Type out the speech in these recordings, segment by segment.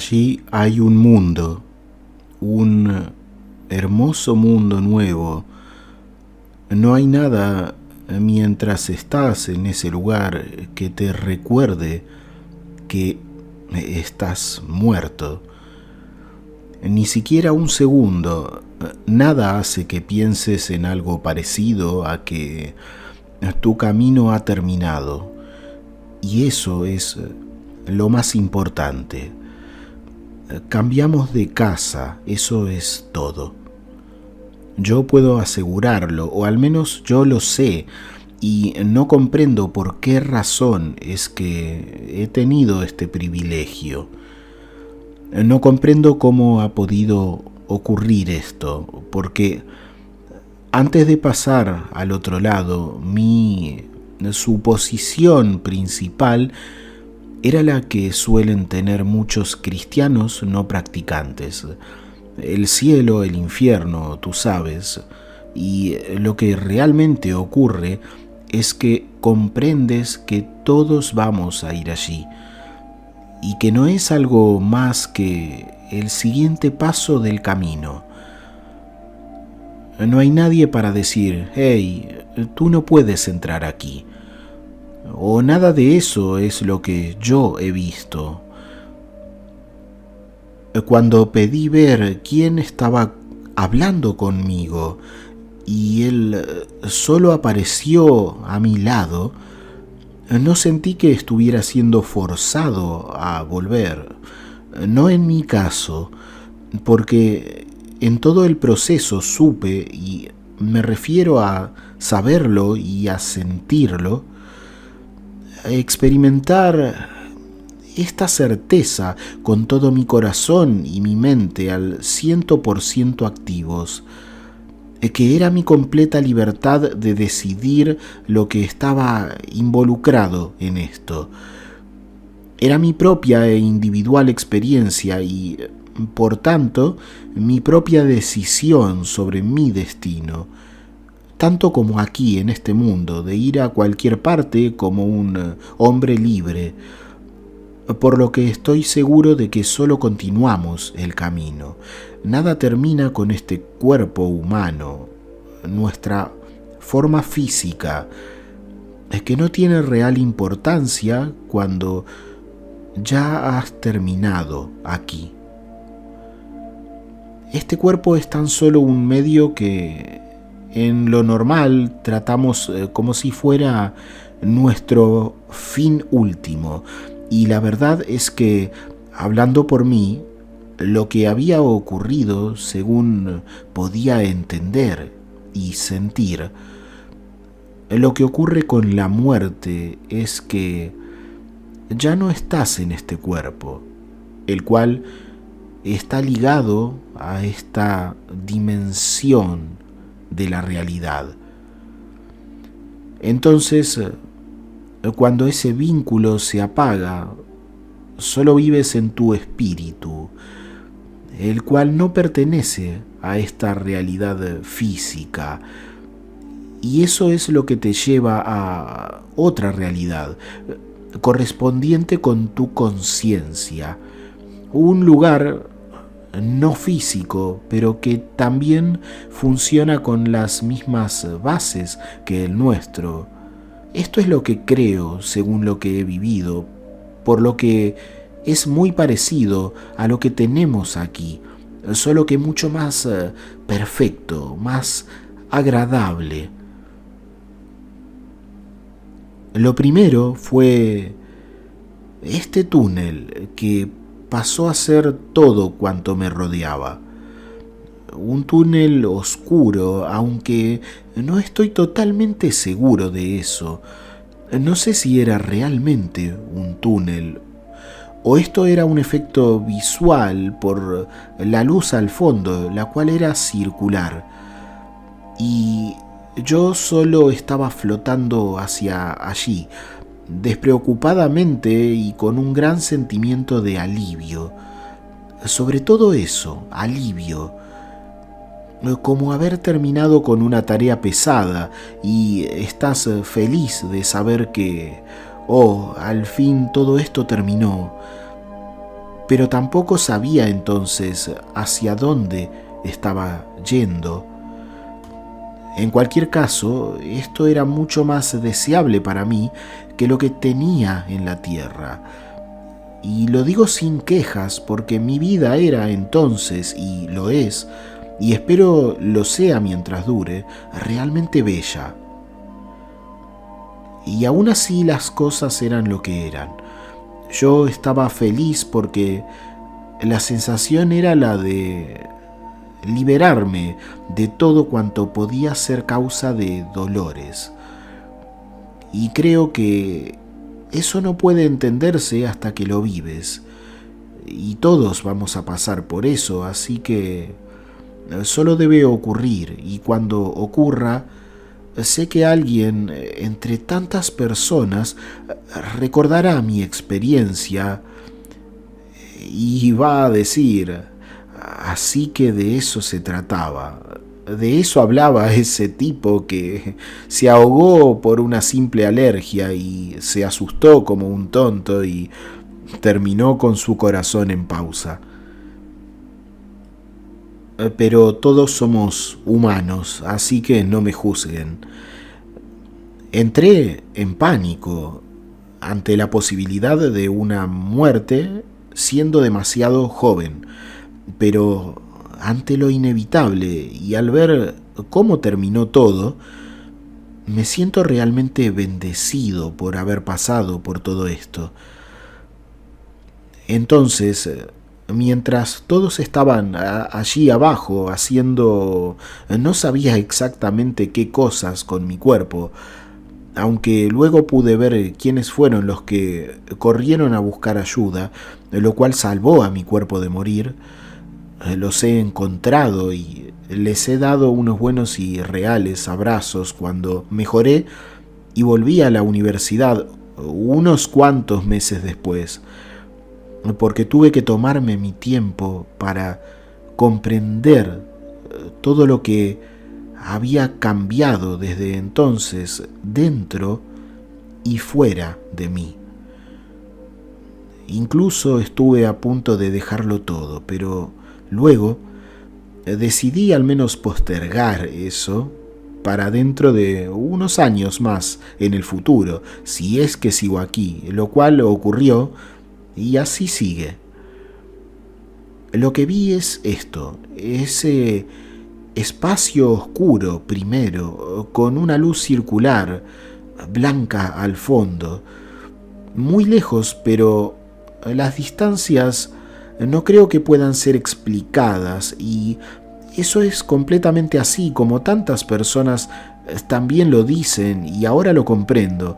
Allí hay un mundo, un hermoso mundo nuevo. No hay nada mientras estás en ese lugar que te recuerde que estás muerto. Ni siquiera un segundo. Nada hace que pienses en algo parecido a que tu camino ha terminado. Y eso es lo más importante. Cambiamos de casa, eso es todo. Yo puedo asegurarlo, o al menos yo lo sé, y no comprendo por qué razón es que he tenido este privilegio. No comprendo cómo ha podido ocurrir esto, porque antes de pasar al otro lado, mi suposición principal era la que suelen tener muchos cristianos no practicantes. El cielo, el infierno, tú sabes. Y lo que realmente ocurre es que comprendes que todos vamos a ir allí. Y que no es algo más que el siguiente paso del camino. No hay nadie para decir, hey, tú no puedes entrar aquí. O nada de eso es lo que yo he visto. Cuando pedí ver quién estaba hablando conmigo y él solo apareció a mi lado, no sentí que estuviera siendo forzado a volver. No en mi caso, porque en todo el proceso supe, y me refiero a saberlo y a sentirlo, a experimentar esta certeza con todo mi corazón y mi mente al 100% activos, que era mi completa libertad de decidir lo que estaba involucrado en esto. Era mi propia e individual experiencia y, por tanto, mi propia decisión sobre mi destino, tanto como aquí en este mundo, de ir a cualquier parte como un hombre libre, por lo que estoy seguro de que solo continuamos el camino. Nada termina con este cuerpo humano, nuestra forma física, es que no tiene real importancia cuando ya has terminado aquí. Este cuerpo es tan solo un medio que en lo normal tratamos como si fuera nuestro fin último. Y la verdad es que, hablando por mí, lo que había ocurrido, según podía entender y sentir, lo que ocurre con la muerte es que ya no estás en este cuerpo, el cual está ligado a esta dimensión de la realidad. Entonces, cuando ese vínculo se apaga, solo vives en tu espíritu, el cual no pertenece a esta realidad física. Y eso es lo que te lleva a otra realidad, correspondiente con tu conciencia. Un lugar no físico, pero que también funciona con las mismas bases que el nuestro. Esto es lo que creo, según lo que he vivido, por lo que es muy parecido a lo que tenemos aquí, solo que mucho más perfecto, más agradable. Lo primero fue este túnel que pasó a ser todo cuanto me rodeaba. Un túnel oscuro, aunque no estoy totalmente seguro de eso. No sé si era realmente un túnel o esto era un efecto visual por la luz al fondo, la cual era circular. Y yo solo estaba flotando hacia allí, despreocupadamente y con un gran sentimiento de alivio. Sobre todo eso, alivio. Como haber terminado con una tarea pesada y estás feliz de saber que, al fin todo esto terminó. pero tampoco sabía entonces hacia dónde estaba yendo. En cualquier caso, esto era mucho más deseable para mí que lo que tenía en la tierra. Y lo digo sin quejas porque mi vida era entonces, y lo es, y espero lo sea mientras dure, realmente bella. Y aún así las cosas eran lo que eran. Yo estaba feliz porque la sensación era la de liberarme de todo cuanto podía ser causa de dolores. Y creo que eso no puede entenderse hasta que lo vives. Y todos vamos a pasar por eso, así que solo debe ocurrir. Y cuando ocurra, sé que alguien entre tantas personas recordará mi experiencia y va a decir: así que de eso se trataba. De eso hablaba ese tipo que se ahogó por una simple alergia y se asustó como un tonto y terminó con su corazón en pausa. Pero todos somos humanos, así que no me juzguen. Entré en pánico ante la posibilidad de una muerte siendo demasiado joven, pero ante lo inevitable y al ver cómo terminó todo, me siento realmente bendecido por haber pasado por todo esto. Entonces, mientras todos estaban allí abajo haciendo, no sabía exactamente qué cosas con mi cuerpo, aunque luego pude ver quiénes fueron los que corrieron a buscar ayuda, lo cual salvó a mi cuerpo de morir. Los he encontrado y les he dado unos buenos y reales abrazos cuando mejoré y volví a la universidad unos cuantos meses después, porque tuve que tomarme mi tiempo para comprender todo lo que había cambiado desde entonces dentro y fuera de mí. Incluso estuve a punto de dejarlo todo, pero luego decidí al menos postergar eso para dentro de unos años más en el futuro, si es que sigo aquí, lo cual ocurrió y así sigue. Lo que vi es esto, ese espacio oscuro primero, con una luz circular, blanca al fondo, muy lejos, pero las distancias no creo que puedan ser explicadas, y eso es completamente así, como tantas personas también lo dicen, y ahora lo comprendo.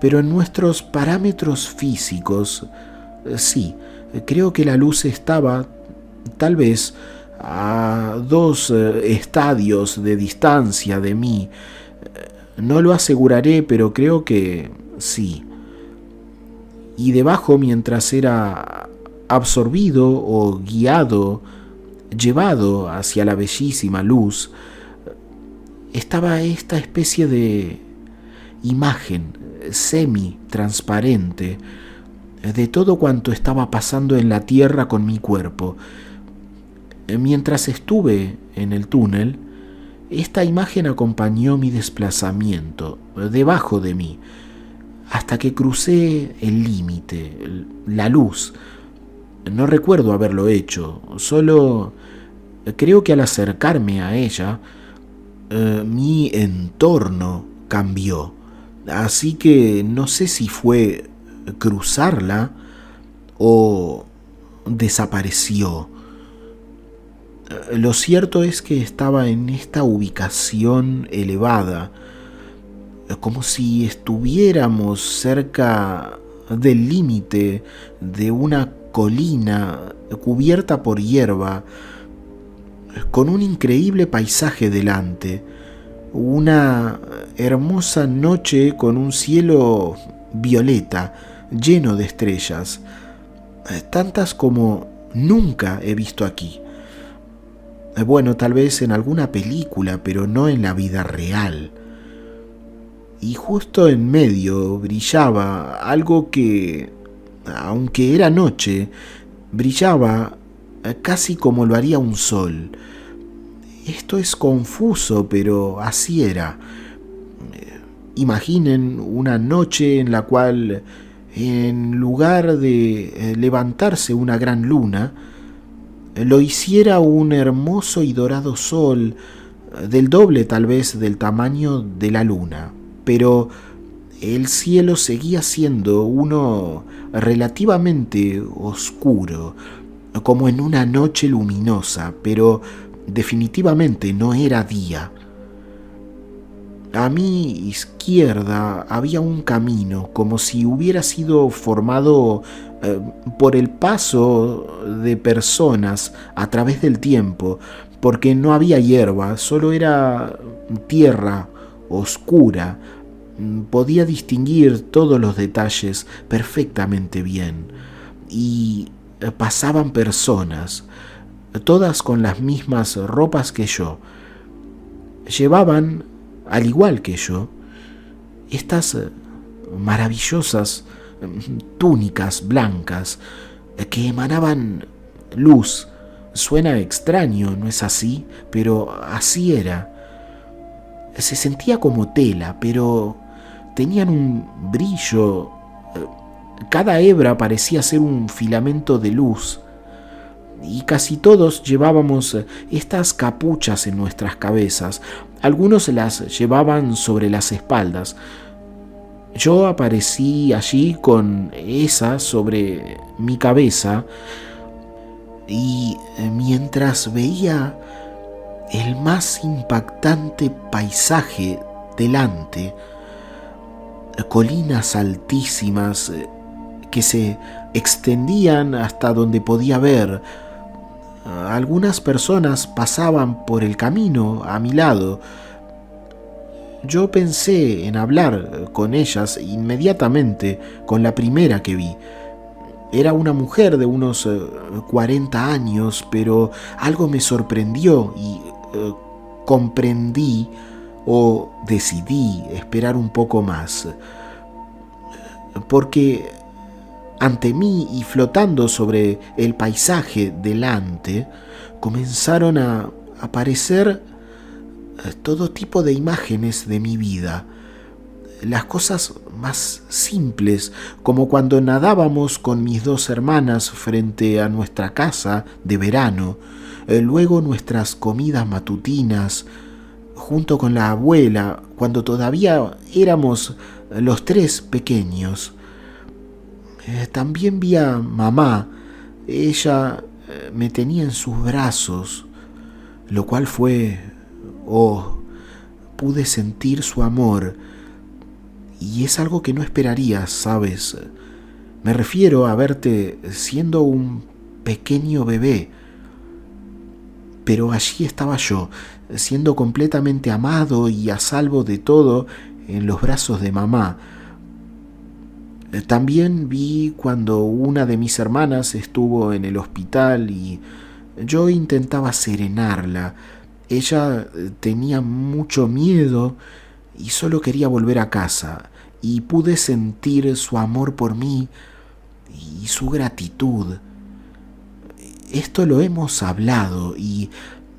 Pero en nuestros parámetros físicos, sí, creo que la luz estaba, tal vez, a 2 estadios de distancia de mí. No lo aseguraré, pero creo que sí. Y debajo, mientras era absorbido o guiado, llevado hacia la bellísima luz, estaba esta especie de imagen semi-transparente de todo cuanto estaba pasando en la tierra con mi cuerpo. Mientras estuve en el túnel, esta imagen acompañó mi desplazamiento debajo de mí, hasta que crucé el límite, la luz. No recuerdo haberlo hecho, solo creo que al acercarme a ella, mi entorno cambió. Así que no sé si fue cruzarla o desapareció. Lo cierto es que estaba en esta ubicación elevada, como si estuviéramos cerca del límite de una colina cubierta por hierba, con un increíble paisaje delante, una hermosa noche con un cielo violeta lleno de estrellas, tantas como nunca he visto aquí. Bueno, tal vez en alguna película, pero no en la vida real. Y justo en medio brillaba algo que aunque era noche, brillaba casi como lo haría un sol. Esto es confuso, pero así era. Imaginen una noche en la cual, en lugar de levantarse una gran luna, lo hiciera un hermoso y dorado sol, del doble tal vez del tamaño de la luna. Pero el cielo seguía siendo uno relativamente oscuro, como en una noche luminosa, pero definitivamente no era día. A mi izquierda había un camino, como si hubiera sido formado por el paso de personas a través del tiempo, porque no había hierba, solo era tierra oscura. Podía distinguir todos los detalles perfectamente bien. Y pasaban personas, todas con las mismas ropas que yo. Llevaban, al igual que yo, estas maravillosas túnicas blancas que emanaban luz. Suena extraño, ¿no es así? Pero así era. Se sentía como tela, pero tenían un brillo. Cada hebra parecía ser un filamento de luz. Y casi todos llevábamos estas capuchas en nuestras cabezas. Algunos las llevaban sobre las espaldas. Yo aparecí allí con esa sobre mi cabeza y mientras veía el más impactante paisaje delante, colinas altísimas que se extendían hasta donde podía ver. Algunas personas pasaban por el camino a mi lado. Yo pensé en hablar con ellas inmediatamente, con la primera que vi. Era una mujer de unos 40 años, pero algo me sorprendió y comprendí o decidí esperar un poco más. Porque ante mí y flotando sobre el paisaje delante, comenzaron a aparecer todo tipo de imágenes de mi vida. Las cosas más simples, como cuando nadábamos con mis dos hermanas frente a nuestra casa de verano, luego nuestras comidas matutinas, junto con la abuela, cuando todavía éramos los tres pequeños. También vi a mamá. Ella me tenía en sus brazos, lo cual fue, pude sentir su amor. Y es algo que no esperarías, ¿sabes? Me refiero a verte siendo un pequeño bebé. Pero allí estaba yo, siendo completamente amado y a salvo de todo en los brazos de mamá. También vi cuando una de mis hermanas estuvo en el hospital y yo intentaba serenarla. Ella tenía mucho miedo y solo quería volver a casa, y pude sentir su amor por mí y su gratitud. Esto lo hemos hablado y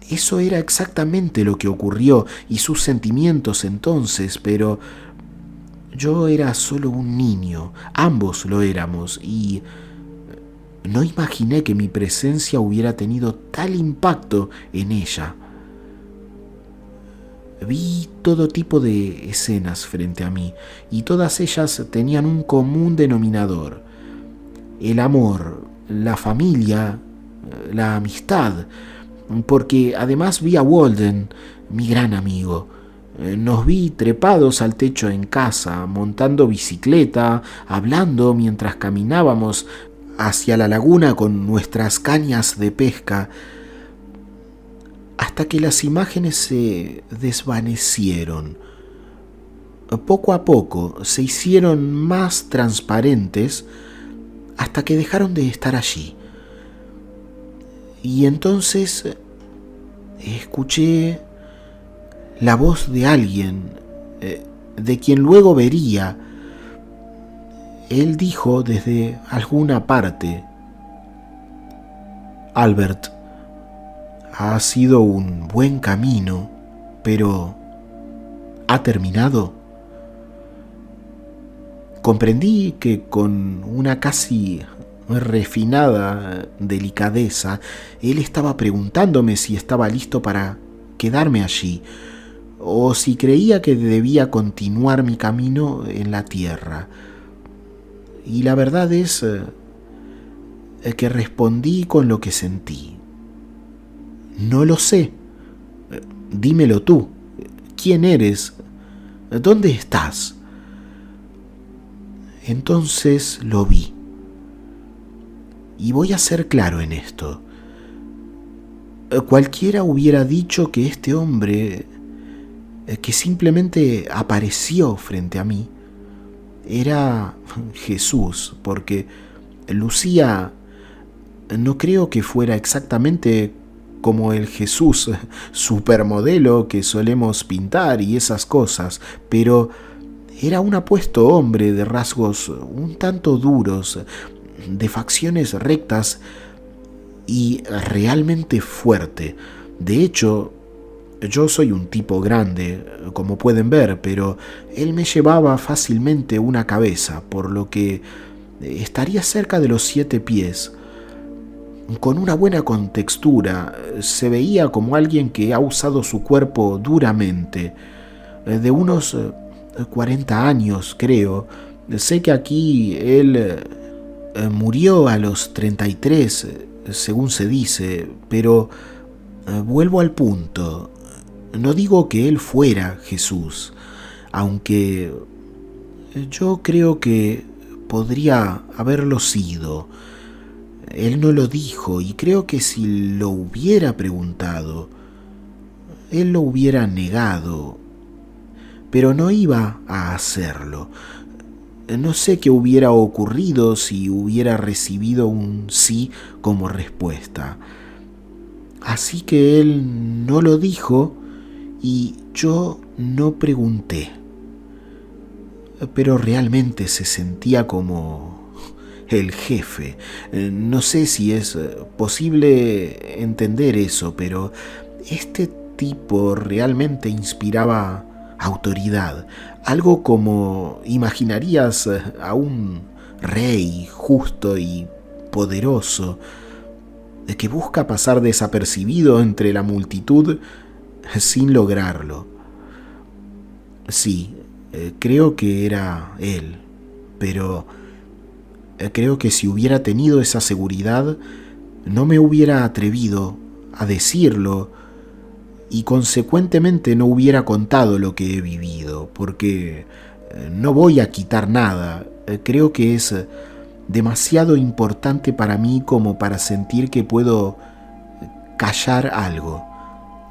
eso era exactamente lo que ocurrió y sus sentimientos entonces, pero yo era solo un niño, ambos lo éramos, y no imaginé que mi presencia hubiera tenido tal impacto en ella. Vi todo tipo de escenas frente a mí, y todas ellas tenían un común denominador: el amor, la familia, la amistad, porque además vi a Walden, mi gran amigo. Nos vi trepados al techo en casa, montando bicicleta, hablando mientras caminábamos hacia la laguna con nuestras cañas de pesca, hasta que las imágenes se desvanecieron. Poco a poco se hicieron más transparentes hasta que dejaron de estar allí. Y entonces escuché la voz de alguien, de quien luego vería. Él dijo desde alguna parte: Albert, ha sido un buen camino, pero ¿ha terminado? Comprendí que con una casi refinada delicadeza, él estaba preguntándome si estaba listo para quedarme allí, o si creía que debía continuar mi camino en la tierra. Y la verdad es que respondí con lo que sentí. No lo sé. Dímelo tú. ¿Quién eres? ¿Dónde estás? Entonces lo vi. Y voy a ser claro en esto. Cualquiera hubiera dicho que este hombre, que simplemente apareció frente a mí, era Jesús, porque lucía, no creo que fuera exactamente como el Jesús supermodelo que solemos pintar y esas cosas, pero era un apuesto hombre de rasgos un tanto duros, de facciones rectas y realmente fuerte. De hecho, yo soy un tipo grande, como pueden ver, pero él me llevaba fácilmente una cabeza, por lo que estaría cerca de los 7 pies. Con una buena contextura, se veía como alguien que ha usado su cuerpo duramente. De unos 40 años, creo. Sé que aquí él murió a los 33, según se dice, pero vuelvo al punto. No digo que él fuera Jesús, aunque yo creo que podría haberlo sido. Él no lo dijo, y creo que si lo hubiera preguntado, él lo hubiera negado, pero no iba a hacerlo. No sé qué hubiera ocurrido si hubiera recibido un sí como respuesta. Así que él no lo dijo y yo no pregunté. Pero realmente se sentía como el jefe. No sé si es posible entender eso, pero este tipo realmente inspiraba autoridad, algo como imaginarías a un rey justo y poderoso que busca pasar desapercibido entre la multitud sin lograrlo. Sí, creo que era él, pero creo que si hubiera tenido esa seguridad, no me hubiera atrevido a decirlo y consecuentemente no hubiera contado lo que he vivido, porque no voy a quitar nada. Creo que es demasiado importante para mí como para sentir que puedo callar algo.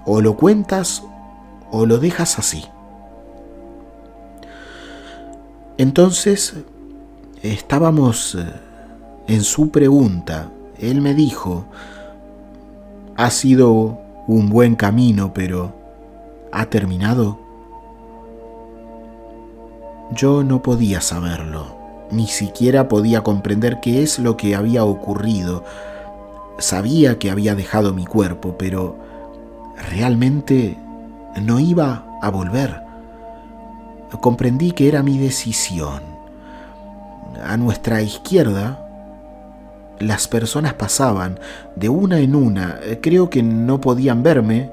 O lo cuentas o lo dejas así. Entonces, estábamos en su pregunta. Él me dijo: ha sido un buen camino, pero ¿ha terminado? Yo no podía saberlo, ni siquiera podía comprender qué es lo que había ocurrido. Sabía que había dejado mi cuerpo, pero realmente no iba a volver. Comprendí que era mi decisión. A nuestra izquierda, las personas pasaban de una en una. Creo que no podían verme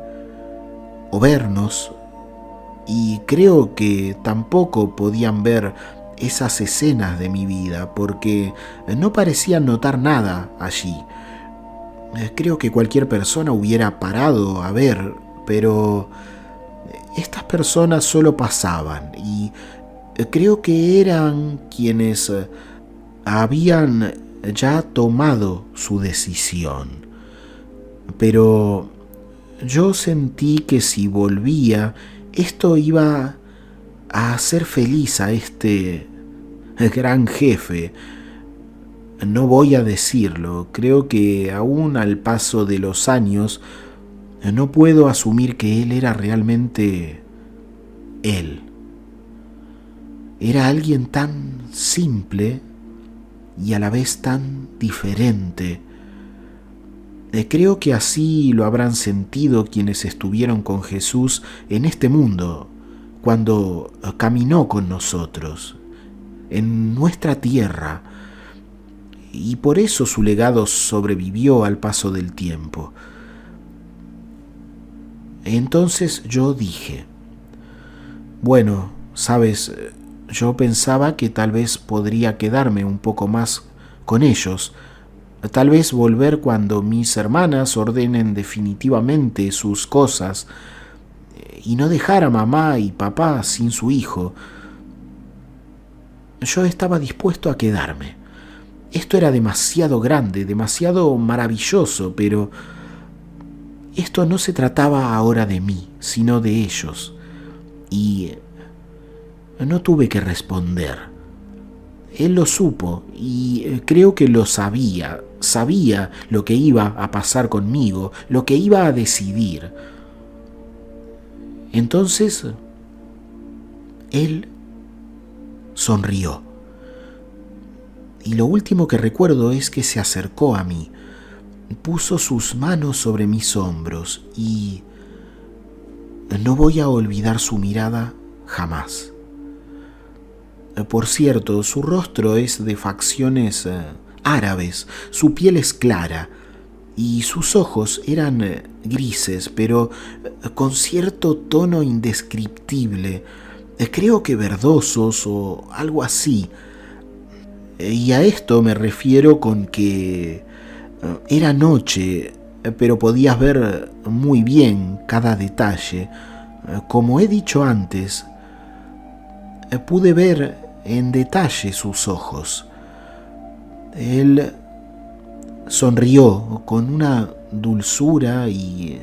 o vernos, y creo que tampoco podían ver esas escenas de mi vida, porque no parecían notar nada allí. Creo que cualquier persona hubiera parado a ver, pero estas personas solo pasaban, y creo que eran quienes habían ya tomado su decisión. Pero yo sentí que si volvía, esto iba a hacer feliz a este gran jefe. No voy a decirlo, creo que aún al paso de los años no puedo asumir que él era realmente él. Era alguien tan simple y a la vez tan diferente. Creo que así lo habrán sentido quienes estuvieron con Jesús en este mundo, cuando caminó con nosotros, en nuestra tierra, y por eso su legado sobrevivió al paso del tiempo. Entonces yo dije, bueno, sabes, yo pensaba que tal vez podría quedarme un poco más con ellos, tal vez volver cuando mis hermanas ordenen definitivamente sus cosas y no dejar a mamá y papá sin su hijo. Yo estaba dispuesto a quedarme. Esto era demasiado grande, demasiado maravilloso, pero esto no se trataba ahora de mí, sino de ellos. Y no tuve que responder. Él lo supo y creo que lo sabía. Sabía lo que iba a pasar conmigo, lo que iba a decidir. Entonces, él sonrió. Y lo último que recuerdo es que se acercó a mí, puso sus manos sobre mis hombros y no voy a olvidar su mirada jamás. Por cierto, su rostro es de facciones árabes, su piel es clara y sus ojos eran grises, pero con cierto tono indescriptible, creo que verdosos o algo así. Y a esto me refiero con que era noche, pero podías ver muy bien cada detalle. Como he dicho antes, pude ver en detalle sus ojos. Él sonrió con una dulzura y,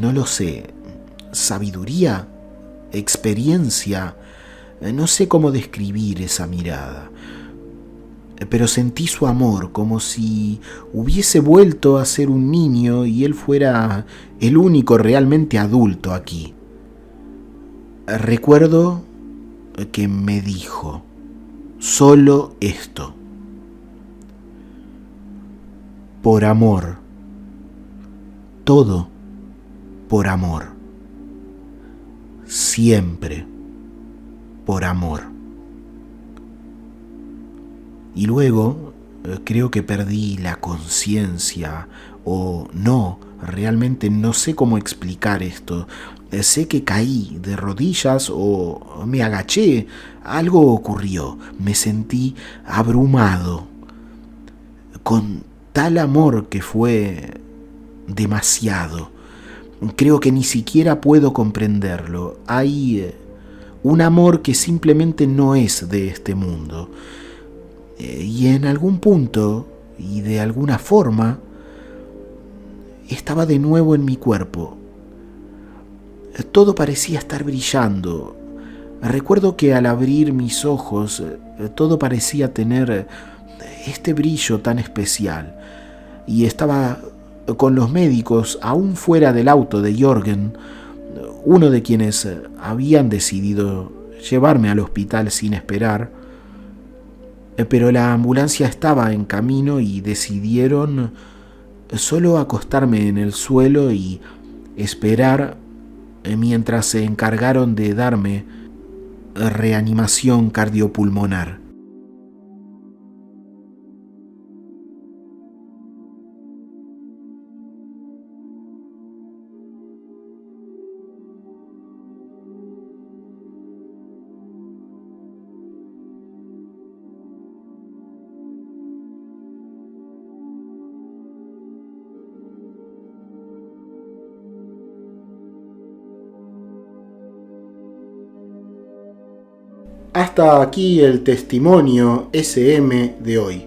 no lo sé, sabiduría, experiencia, no sé cómo describir esa mirada. Pero sentí su amor como si hubiese vuelto a ser un niño y él fuera el único realmente adulto aquí. Recuerdo que me dijo, solo esto. Por amor. Todo por amor. Siempre por amor. Y luego creo que perdí la conciencia o no, realmente no sé cómo explicar esto. Sé que caí de rodillas o me agaché, algo ocurrió, me sentí abrumado, con tal amor que fue demasiado. Creo que ni siquiera puedo comprenderlo. Hay un amor que simplemente no es de este mundo. Y en algún punto, y de alguna forma, estaba de nuevo en mi cuerpo. Todo parecía estar brillando. Recuerdo que al abrir mis ojos, todo parecía tener este brillo tan especial. Y estaba con los médicos aún fuera del auto de Jürgen, uno de quienes habían decidido llevarme al hospital sin esperar. Pero la ambulancia estaba en camino y decidieron solo acostarme en el suelo y esperar mientras se encargaron de darme reanimación cardiopulmonar. Hasta aquí el testimonio SM de hoy.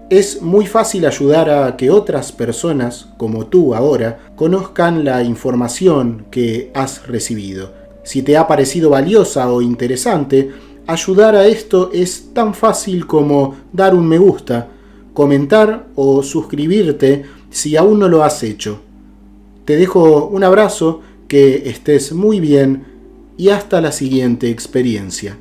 Es muy fácil ayudar a que otras personas, como tú ahora, conozcan la información que has recibido. Si te ha parecido valiosa o interesante, ayudar a esto es tan fácil como dar un me gusta, comentar o suscribirte si aún no lo has hecho. Te dejo un abrazo, que estés muy bien y hasta la siguiente experiencia.